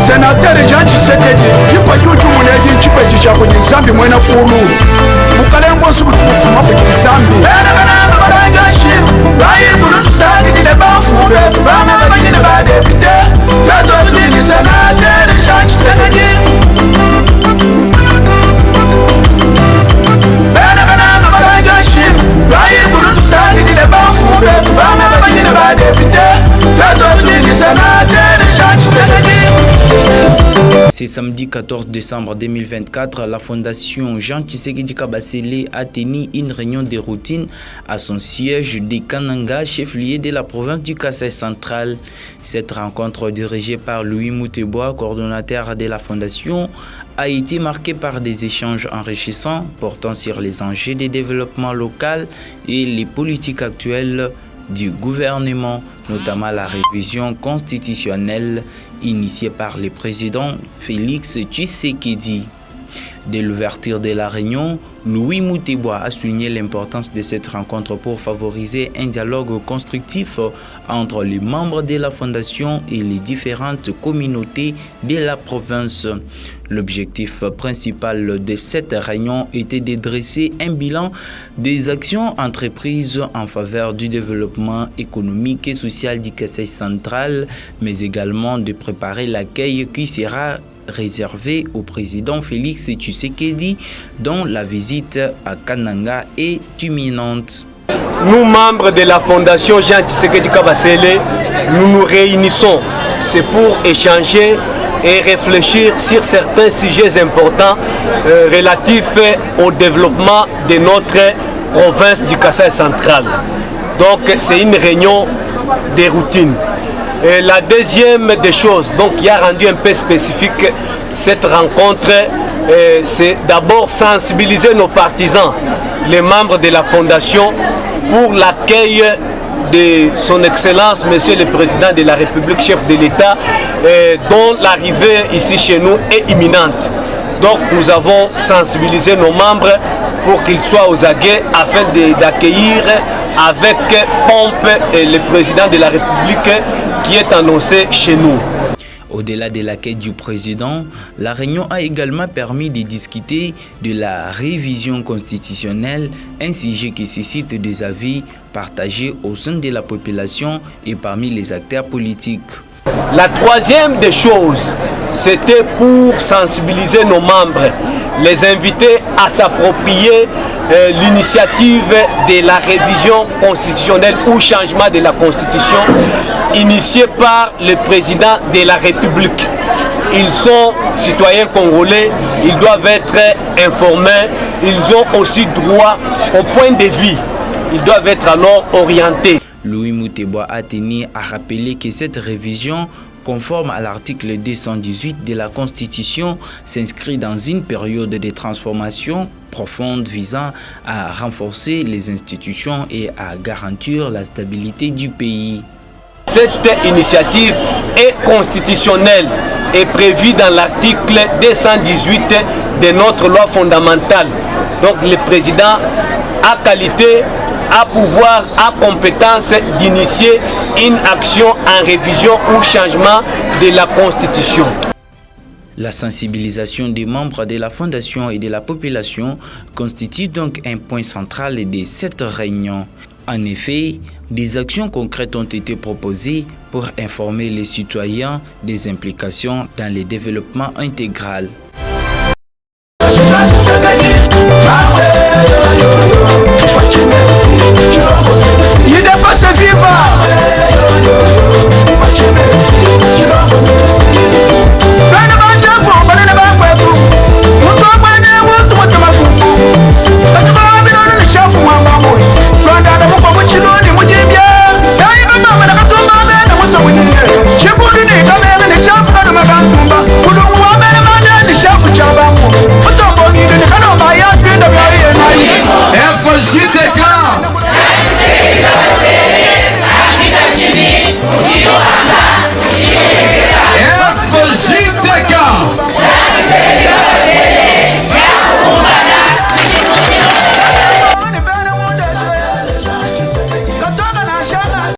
Sénateur Jean Tshisekedi Jipa juju muneji nchipe jisha kwenye nsambi mwena kulu Mukalembo subutu mufuma kwenye nsambi Bena bananga barangashi Bayi kunu tusagi dile bafu Betu bananga banyine badepite Betu abudini Sénateur Jean Tshisekedi Bena bananga barangashi Bayi kunu tusagi dile bafu Betu bananga banyine badepite Betu abudini Sénateur Jean Tshisekedi. C'est samedi 14 décembre 2024, la fondation Jean Tshisekedi Kabasele a tenu une réunion de routine à son siège de Kananga, chef-lieu de la province du Kasaï central. Cette rencontre dirigée par Louis Mouteboa, coordonnateur de la fondation, a été marquée par des échanges enrichissants portant sur les enjeux de développement local et les politiques actuelles du gouvernement, notamment la révision constitutionnelle initiée par le président Félix Tshisekedi. Dès l'ouverture de la réunion, Louis Mouteboa a souligné l'importance de cette rencontre pour favoriser un dialogue constructif entre les membres de la fondation et les différentes communautés de la province. L'objectif principal de cette réunion était de dresser un bilan des actions entreprises en faveur du développement économique et social du Kasaï central, mais également de préparer l'accueil qui sera réservé au président Félix Tshisekedi, dont la visite à Kananga est imminente. Nous, membres de la fondation Jean Tshisekedi Kabasele, nous nous réunissons. C'est pour échanger et réfléchir sur certains sujets importants relatifs au développement de notre province du Kasaï central. Donc c'est une réunion de routine. Et la deuxième des choses, donc qui a rendu un peu spécifique cette rencontre, c'est d'abord sensibiliser nos partisans, les membres de la fondation, pour l'accueil de son Excellence, Monsieur le Président de la République, chef de l'État, dont l'arrivée ici chez nous est imminente. Donc nous avons sensibilisé nos membres pour qu'ils soient aux aguets afin d'accueillir avec pompe le Président de la République qui est annoncé chez nous. Au-delà de l'accueil du président, la réunion a également permis de discuter de la révision constitutionnelle, un sujet qui suscite des avis partagés au sein de la population et parmi les acteurs politiques. La troisième des choses, c'était pour sensibiliser nos membres, les inviter à s'approprier l'initiative de la révision constitutionnelle ou changement de la constitution initiée par le président de la République. Ils sont citoyens congolais, ils doivent être informés, ils ont aussi droit au point de vue, ils doivent être alors orientés. Louis Mouteboa a tenu à rappeler que cette révision, conforme à l'article 218 de la Constitution, s'inscrit dans une période de transformation profonde visant à renforcer les institutions et à garantir la stabilité du pays. Cette initiative est constitutionnelle et prévue dans l'article 218 de notre loi fondamentale. Donc le président a qualité, a pouvoir, a compétence d'initier une action en révision ou changement de la Constitution. La sensibilisation des membres de la fondation et de la population constitue donc un point central de cette réunion. En effet, des actions concrètes ont été proposées pour informer les citoyens des implications dans le développement intégral. Chibudi ni